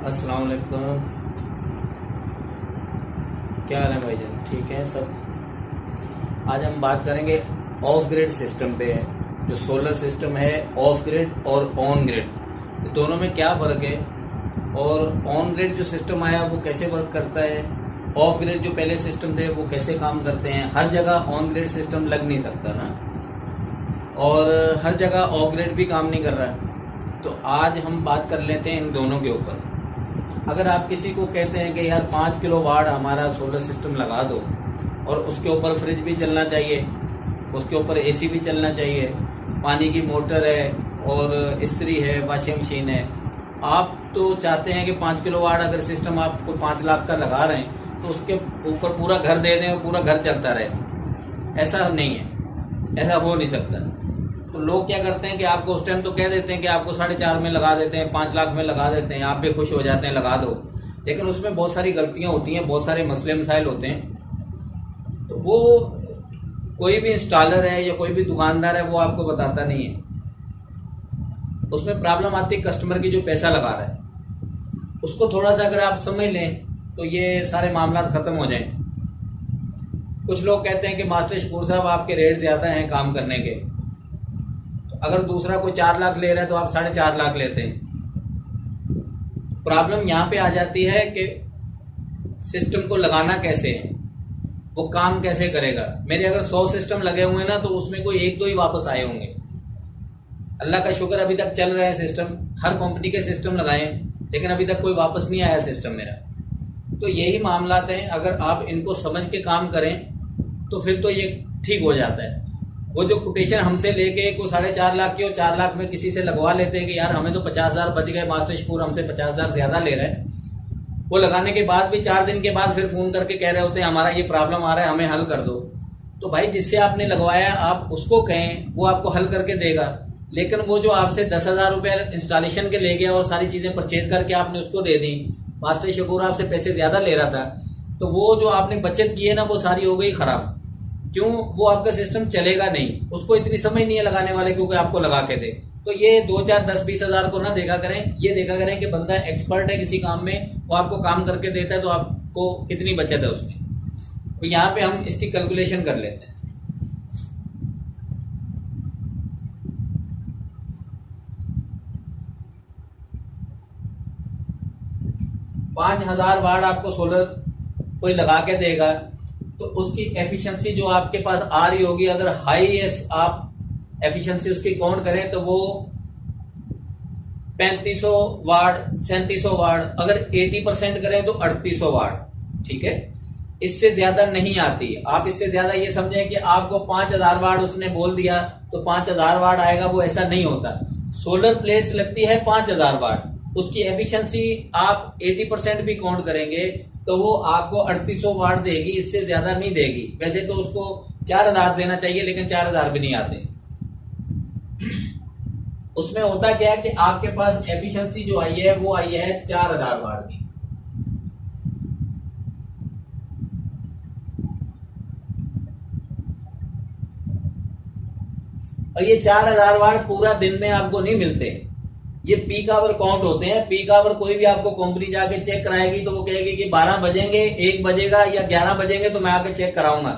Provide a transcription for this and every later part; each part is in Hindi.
अस्सलाम वालेकुम। क्या हाल है भाईजान? ठीक है सब। आज हम बात करेंगे ऑफ ग्रिड सिस्टम पे। जो सोलर सिस्टम है, ऑफ ग्रिड और ऑन ग्रिड, दोनों में क्या फ़र्क है, और ऑन ग्रिड जो सिस्टम आया वो कैसे वर्क करता है, ऑफ ग्रिड जो पहले सिस्टम थे वो कैसे काम करते हैं। हर जगह ऑन ग्रिड सिस्टम लग नहीं सकता ना, और हर जगह ऑफ ग्रिड भी काम नहीं कर रहा है। तो आज हम बात कर लेते हैं इन दोनों के ऊपर। अगर आप किसी को कहते हैं कि यार 5 किलो वाट हमारा सोलर सिस्टम लगा दो, और उसके ऊपर फ्रिज भी चलना चाहिए, उसके ऊपर एसी भी चलना चाहिए, पानी की मोटर है और इस्त्री है, वॉशिंग मशीन है, आप तो चाहते हैं कि 5 किलो वाट अगर सिस्टम आप कोई 5 लाख का लगा रहे हैं तो उसके ऊपर पूरा घर दे दें और पूरा घर चलता रहे। ऐसा नहीं है, ऐसा हो नहीं सकता। तो लोग क्या करते हैं कि आपको उस टाइम तो कह देते हैं कि आपको 4.5 में लगा देते हैं, 5 लाख में लगा देते हैं, आप भी खुश हो जाते हैं लगा दो, लेकिन उसमें बहुत सारी गलतियां होती हैं, बहुत सारे मसले मसाइल होते हैं। तो वो कोई भी इंस्टॉलर है या कोई भी दुकानदार है वो आपको बताता नहीं है। उसमें प्रॉब्लम आती है कस्टमर की जो पैसा लगा रहा है उसको। थोड़ा सा अगर आप समझ लें तो ये सारे मामला खत्म हो जाएं। कुछ लोग कहते हैं कि मास्टर शकूर साहब आपके रेट ज्यादा हैं काम करने के, अगर दूसरा कोई 4 लाख ले रहा है तो आप 4.5 लाख लेते हैं। प्रॉब्लम यहाँ पे आ जाती है कि सिस्टम को लगाना कैसे है, वो काम कैसे करेगा। मेरे अगर 100 सिस्टम लगे हुए हैं ना तो उसमें कोई 1-2 ही वापस आए होंगे। अल्लाह का शुक्र अभी तक चल रहे हैं सिस्टम, हर कंपनी के सिस्टम लगाए, लेकिन अभी तक कोई वापस नहीं आया सिस्टम मेरा। तो यही मामलात हैं, अगर आप इनको समझ के काम करें तो फिर तो ये ठीक हो जाता है। वो जो कोटेशन हमसे लेके को 4.5 लाख की और 4 लाख में किसी से लगवा लेते हैं कि यार हमें तो 50,000 बच गए, मास्टर शकूर हमसे 50,000 ज्यादा ले रहे हैं। वो लगाने के बाद भी 4 दिन के बाद फिर फोन करके कह रहे होते हैं हमारा ये प्रॉब्लम आ रहा है, हमें हल कर दो। तो भाई जिससे आपने लगवाया आप उसको कहें, वो आपको हल करके देगा। लेकिन वो जो आपसे 10,000 रुपये इंस्टॉलेशन के ले गया और सारी चीजें परचेज करके आपने उसको दे दी, मास्टर शकूर आपसे पैसे ज्यादा ले रहा था, तो वो जो आपने बचत की है ना वो सारी हो गई खराब। क्यों? वो आपका सिस्टम चलेगा नहीं, उसको इतनी समझ नहीं है लगाने वाले क्योंकि आपको लगा के दे। तो ये 2, 4, 10, 20 हजार को ना देखा करें, ये देखा करें कि बंदा एक्सपर्ट है किसी काम में, वो आपको काम करके देता है तो आपको कितनी बचत है उसमें। तो यहाँ पे हम इसकी कैलकुलेशन कर लेते हैं। पांच 5,000 वाट आपको सोलर कोई लगा के देगा तो उसकी एफिशिएंसी जो आपके पास आ रही होगी, अगर हाईएस्ट आप एफिशिएंसी उसकी काउंट करें तो वो 3500 वाट, 3700 वाट, अगर 80% करें तो 3800 वाट। ठीक है, इससे ज्यादा नहीं आती। आप इससे ज्यादा ये समझें कि आपको 5,000 वाट उसने बोल दिया तो 5,000 वाट आएगा, वो ऐसा नहीं होता। सोलर प्लेट्स लगती है 5,000 वाट, उसकी एफिशिएंसी आप 80% भी काउंट करेंगे तो वो आपको 3800 वाट देगी, इससे ज्यादा नहीं देगी। वैसे तो उसको 4,000 देना चाहिए, लेकिन 4,000 भी नहीं आते। उसमें होता क्या है कि आपके पास एफिशिएंसी जो आई है वो आई है 4,000 वाट की। और ये 4,000 वाट पूरा दिन में आपको नहीं मिलते, ये पीक आवर काउंट होते हैं। पीक आवर कोई भी आपको कंपनी जाके चेक कराएगी तो वो कहेगी कि 12 बजेंगे, 1 बजेगा या 11 बजेंगे तो मैं आके चेक कराऊंगा।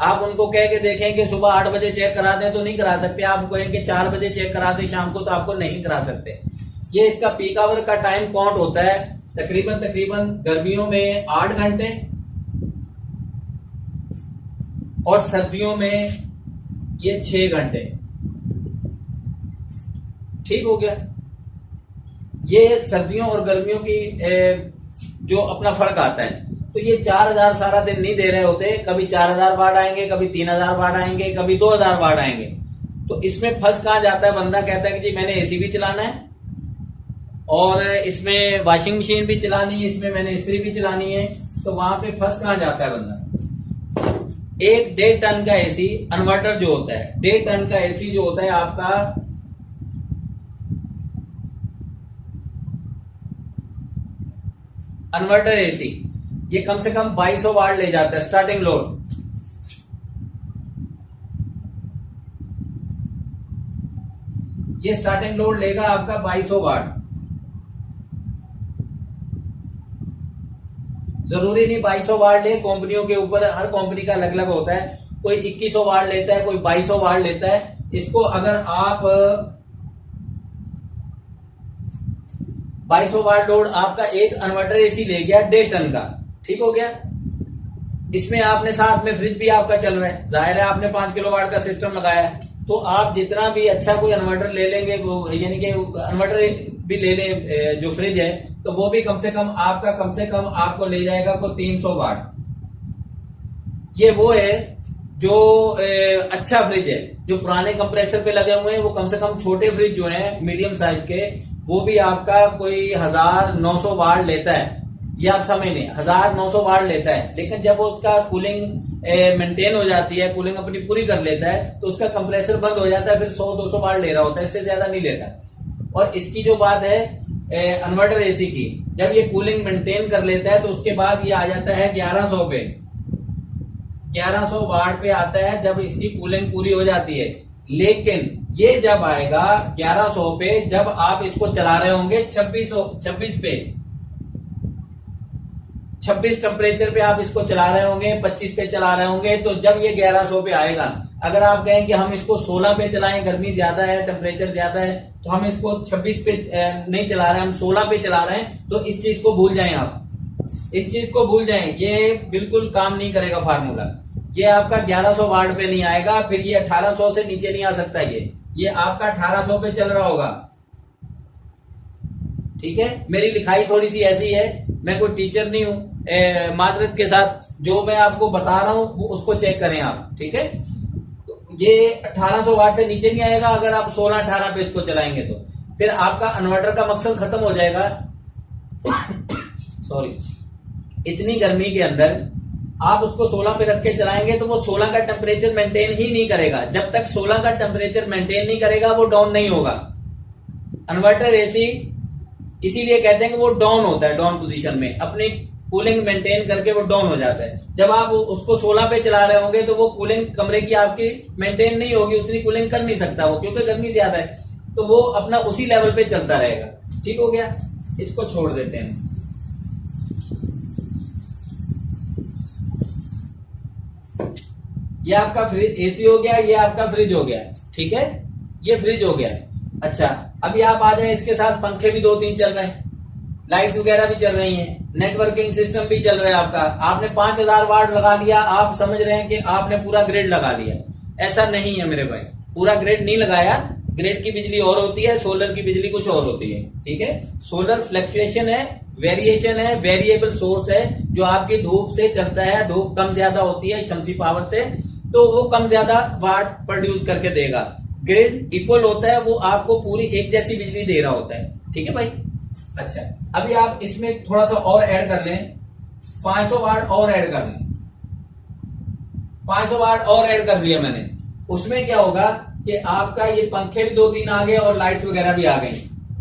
आप उनको कह के देखें कि सुबह 8 बजे चेक करा दें तो नहीं करा सकते। आप कहेंगे 4 बजे चेक करा दें शाम को, तो आपको नहीं करा सकते। ये इसका पीक आवर का टाइम काउंट होता है तकरीबन गर्मियों में 8 घंटे और सर्दियों में ये 6 घंटे। ठीक हो गया। ये सर्दियों और गर्मियों की जो अपना फर्क आता है। तो ये 4,000 सारा दिन नहीं दे रहे होते, कभी 4,000 वाट आएंगे, कभी 3,000 वाट आएंगे, कभी 2,000 वाट आएंगे। तो इसमें फंस कहां जाता है बंदा? कहता है कि जी मैंने एसी भी चलाना है और इसमें वॉशिंग मशीन भी चलानी है, इसमें मैंने इस्त्री भी चलानी है। तो वहां पे फंस कहां जाता है बंदा? 1.5 टन का एसी इन्वर्टर जो होता है, 1.5 टन का एसी जो होता है आपका, इन्वर्टर एसी, ये कम से कम 2200 वाट ले जाता है स्टार्टिंग लोड। ये स्टार्टिंग लोड लेगा आपका 2200 वाट। जरूरी नहीं 2200 वाट ले, कंपनियों के ऊपर हर कंपनी का अलग अलग होता है, कोई 2100 वाट लेता है, कोई 2200 वाट लेता है। इसको अगर आप 2200 वाट लोड आपका एक इन्वर्टर एसी ले गया 1.5 टन का, ठीक हो गया। इसमें आपने साथ में फ्रिज भी आपका चल रहा है, जाहिर है आपने 5 किलोवाट का सिस्टम लगाया है, तो आप जितना भी अच्छा कोई इन्वर्टर ले लेंगे, वो यानी कि इन्वर्टर भी ले लें जो फ्रिज है, तो वो भी कम से कम आपको ले जाएगा को 300 वाट। ये वो है जो अच्छा फ्रिज है। जो पुराने कंप्रेसर पे लगे हुए हैं वो कम से कम छोटे फ्रिज जो हैं मीडियम साइज के, वो भी आपका कोई 1900 वाट लेता है। ये आप समझ लें 1900 वाट लेता है, लेकिन जब उसका कूलिंग मेंटेन हो जाती है, कूलिंग अपनी पूरी कर लेता है, तो उसका कंप्रेसर बंद हो जाता है, फिर 100-200 वाट ले रहा होता है, इससे ज्यादा नहीं लेता। और इसकी जो बात है इन्वर्टर एसी की, जब ये कूलिंग मेंटेन कर लेता है तो उसके बाद ये आ जाता है 1100 पे, 1100 वाट पे आता है जब इसकी कूलिंग पूरी हो जाती है। लेकिन ये जब आएगा 1100 पे, जब आप इसको चला रहे होंगे 26 टेम्परेचर पे आप इसको चला रहे होंगे, 25 पे चला रहे होंगे, तो जब ये 1100 पे आएगा, अगर आप कहें कि हम इसको 16 पे चलाएं, गर्मी ज्यादा है, टेम्परेचर ज्यादा है, तो हम इसको 26 पे नहीं चला रहे, हम 16 पे चला रहे हैं, तो इस चीज को भूल जाएं आप, इस चीज को भूल जाएं, ये बिल्कुल काम नहीं करेगा फार्मूला। ये आपका 1100 वाट पे नहीं आएगा, फिर ये 1800 से नीचे नहीं आ सकता, ये आपका 1800 पे चल रहा होगा। ठीक है, मेरी लिखाई थोड़ी सी ऐसी है, मैं कोई टीचर नहीं हूं, माजरत के साथ जो मैं आपको बता रहा हूं वो उसको चेक करें आप। ठीक है, तो ये 1800 वाट से नीचे नहीं आएगा अगर आप 16-18 पे इसको चलाएंगे, तो फिर आपका इन्वर्टर का मकसद खत्म हो जाएगा। सॉरी, इतनी गर्मी के अंदर आप उसको 16 पे रख के चलाएंगे तो वो 16 का टेम्परेचर मेंटेन ही नहीं करेगा। जब तक 16 का टेम्परेचर मेंटेन नहीं करेगा वो डाउन नहीं होगा। इन्वर्टर एसी इसीलिए कहते हैं कि वो डाउन होता है, डाउन पोजीशन में अपनी कूलिंग मेंटेन करके वो डाउन हो जाता है। जब आप उसको 16 पे चला रहे होंगे तो वो कूलिंग कमरे की आपकी मेंटेन नहीं होगी, उतनी कूलिंग कर नहीं सकता वो, क्योंकि गर्मी ज्यादा है, तो वो अपना उसी लेवल पे चलता रहेगा। ठीक हो गया, इसको छोड़ देते हैं। ये आपका फ्रिज एसी हो गया, ये आपका फ्रिज हो गया। ठीक है, ये फ्रिज हो गया। अच्छा, अभी आप आ जाए, इसके साथ पंखे भी 2-3 चल रहे हैं, लाइट्स वगैरह भी चल रही हैं, नेटवर्किंग सिस्टम भी चल रहा है आपका। आपने 5000 वाट लगा लिया, आप समझ रहे हैं कि आपने पूरा ग्रिड लगा लिया। ऐसा नहीं है मेरे भाई, पूरा ग्रिड नहीं लगाया। ग्रिड की बिजली और होती है, सोलर की बिजली कुछ और होती है। ठीक है, सोलर फ्लक्चुएशन है, वेरिएशन है, वेरिएबल सोर्स है, जो आपकी धूप से चलता है। धूप कम ज्यादा होती है शमसी पावर से, तो वो कम ज्यादा वाट प्रोड्यूस करके देगा। ग्रिड इक्वल होता है, वो आपको पूरी एक जैसी बिजली दे रहा होता है। ठीक है भाई। अच्छा, अभी आप इसमें थोड़ा सा और ऐड कर लें, 500 वाट और ऐड कर लें। 500 वाट और ऐड कर दिया मैंने। उसमें क्या होगा कि आपका ये पंखे भी 2-3 आ गए और लाइट्स वगैरह भी आ गई।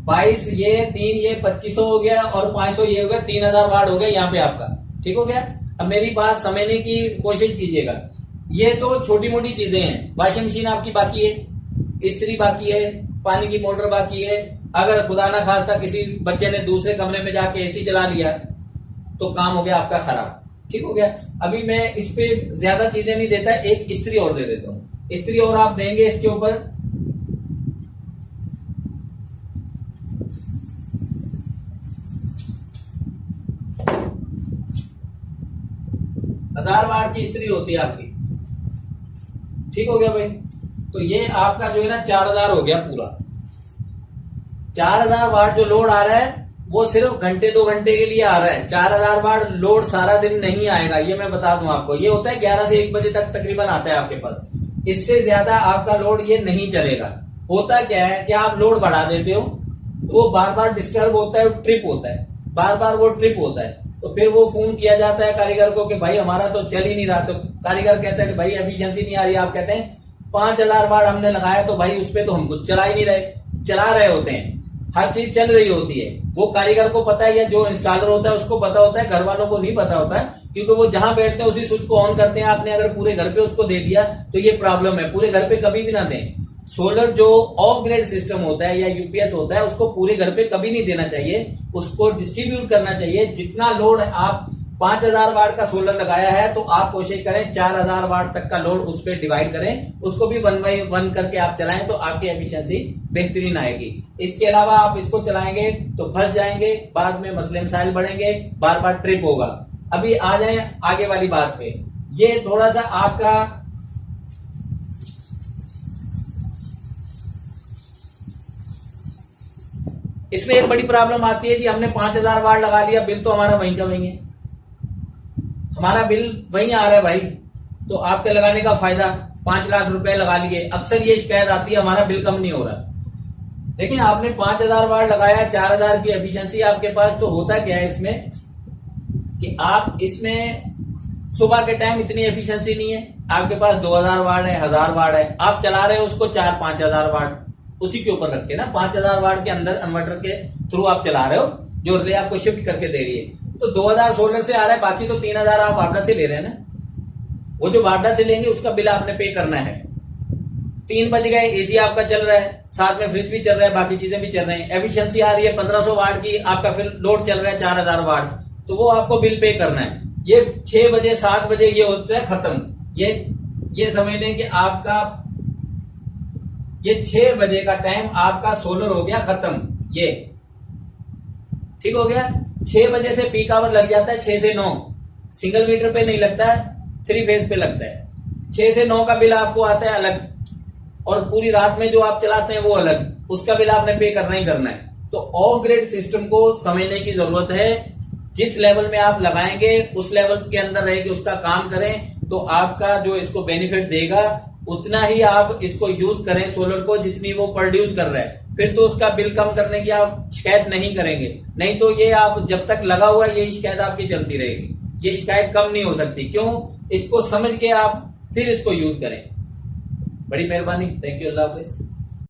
22 ये 3 ये 2500 हो गया और 500 ये हो गया, 3000 वाट हो गया यहाँ पे आपका। ठीक हो गया। अब मेरी बात समझने की कोशिश कीजिएगा। ये तो छोटी मोटी चीजें हैं। वॉशिंग मशीन आपकी बाकी है, इस्त्री बाकी है, पानी की मोटर बाकी है। अगर खुदा ना खास्ता किसी बच्चे ने दूसरे कमरे में जाके एसी चला लिया तो काम हो गया आपका खराब। ठीक हो गया। अभी मैं इस पे ज्यादा चीजें नहीं देता, एक इस्त्री और दे देता हूं। इस्त्री और आप देंगे इसके ऊपर, हजार वाट की इस्त्री होती है आपकी। ठीक हो गया भाई। तो ये आपका जो है ना 4000 हो गया पूरा। 4000 वाट जो लोड आ रहा है वो सिर्फ घंटे 2 घंटे के लिए आ रहा है। 4000 वाट लोड सारा दिन नहीं आएगा, ये मैं बता दूं आपको। ये होता है 11 से 1 बजे तक तकरीबन आता है आपके पास। इससे ज्यादा आपका लोड ये नहीं चलेगा। होता क्या है कि आप लोड बढ़ा देते हो, वो बार बार डिस्टर्ब होता है, ट्रिप होता है, बार बार वो ट्रिप होता है। तो फिर वो फोन किया जाता है कारीगर को कि भाई हमारा तो चल ही नहीं रहा। तो कारीगर कहता है कि भाई एफिशिएंसी नहीं आ रही। आप कहते हैं 5000 वाट हमने लगाया, तो भाई उस पर तो हम कुछ चला ही नहीं रहे। चला रहे होते हैं, हर चीज चल रही होती है। वो कारीगर को पता है या जो इंस्टॉलर होता है उसको पता होता है, घर वालों को नहीं पता होता है, क्योंकि वो जहां बैठते हैं उसी स्विच को ऑन करते हैं। आपने अगर पूरे घर पे उसको दे दिया तो ये प्रॉब्लम है। पूरे घर पे कभी भी ना दें। सोलर जो ऑफ ग्रिड सिस्टम होता है या यूपीएस होता है, उसको पूरे घर पे कभी नहीं देना चाहिए। उसको डिस्ट्रीब्यूट करना चाहिए। जितना लोड आप 5000 वाट का सोलर लगाया है तो आप कोशिश करें 4000 वाट तक का लोड उस पर डिवाइड करें, उसको भी 1 बाई 1 करके आप चलाएं तो आपकी एफिशिएंसी बेहतरीन आएगी। इसके अलावा आप इसको चलाएंगे तो फंस जाएंगे, बाद में मसले मसाइल बढ़ेंगे, बार बार ट्रिप होगा। अभी आ जाए आगे वाली बात पे। ये थोड़ा सा आपका इसमें एक बड़ी प्रॉब्लम आती है कि हमने 5000 वाट लगा लिया, बिल तो हमारा वहीं का वहीं है, हमारा बिल वहीं आ रहा है भाई, तो आपके लगाने का फायदा। 5 लाख रुपए लगा लिए, अक्सर ये शिकायत आती है हमारा बिल कम नहीं हो रहा। लेकिन आपने 5000 वाट लगाया, 4000 की एफिशिएंसी आपके पास, तो होता क्या है इसमें कि आप इसमें सुबह के टाइम इतनी एफिशिएंसी नहीं है, आपके पास 2000 वाट है, 1000 वाट है, आप चला रहे हो उसको 4-5 हजार वाट उसी के ऊपर रख के ना, 5000 वाट के अंदर इन्वर्टर के थ्रू आप चला रहे हो, जो रिले आपको शिफ्ट करके दे रही है। तो 2000 सोलर से आ रहा है, बाकी तो 3000 आप वापडा से ले रहे हैं ना। वो जो वापडा से लेंगे उसका बिल आपने पे करना है। 3 बज गए, एसी आपका चल रहा है, साथ में फ्रिज भी चल रहा है, बाकी चीजें भी चल रही हैं, एफिशिएंसी आ रही है 1500 वाट की, आपका फिर लोड चल रहा है 4000 वाट, तो वो आपको बिल पे करना है। ये 6 बजे 7 बजे ये होता है खत्म। ये समझ लें कि आपका ये 6 बजे का टाइम आपका सोलर हो गया खत्म। ये ठीक हो गया। 6 बजे से पीक आवर लग जाता है, 6 से 9 सिंगल मीटर पे नहीं लगता है, 3 फेज पे लगता है। 6 से 9 का बिल आपको आता है अलग, और पूरी रात में जो आप चलाते हैं वो अलग, उसका बिल आपने पे करना ही करना है। तो ऑफ ग्रिड सिस्टम को समझने की जरूरत है। जिस लेवल में आप लगाएंगे उस लेवल के अंदर रह के उसका काम करें, तो आपका जो इसको बेनिफिट देगा उतना ही आप इसको यूज करें सोलर को, जितनी वो प्रोड्यूस कर रहा है। फिर तो उसका बिल कम करने की आप शिकायत नहीं करेंगे, नहीं तो ये आप जब तक लगा हुआ है यही शिकायत आपकी चलती रहेगी, ये शिकायत कम नहीं हो सकती। क्यों? इसको समझ के आप फिर इसको यूज करें। बड़ी मेहरबानी, थैंक यू, अल्लाह हाफिज।